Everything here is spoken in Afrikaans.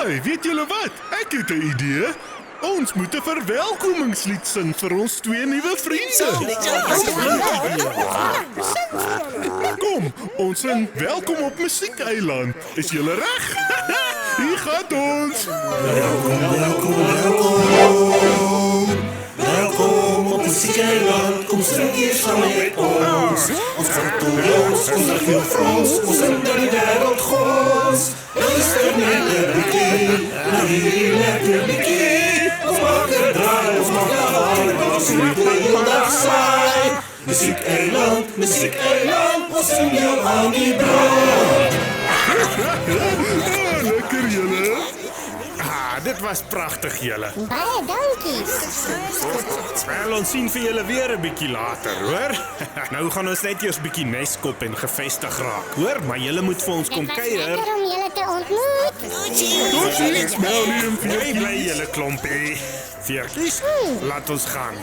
Hey, weet julle wat? Ek het 'n idee. Ons moet 'n verwelkomingslied sing vir ons 2 nuwe vriende. Kom, ons sing Welkom op Musiekeiland. Is julle reg? Hier gaan ons. Welkom op Musiekeiland, kom sing hier saam met ons. Ons vertoons, ons regiel Frans, ons sing dat die wêreld gons. Luister net 'n bietjie, na hierdie lekker liedjie. Ons maak 'n draai, ons maak 'n haal, ons maak 'n heel dag saai. Musiekeiland, ons sing jou aan die brand. Lekker julle. Dit was pragtig julle. Baie dankie. Wel, ons sien vir julle weer 'n bietjie later, hoor? Nou gaan ons net eers bietjie neskop en gevestig raak, hoor? Maar julle moet vir ons kom kuier. Lekker om julle te ontmoet. Totsiens, Melanie en Bly julle klompie. Veertjies, laat ons gaan.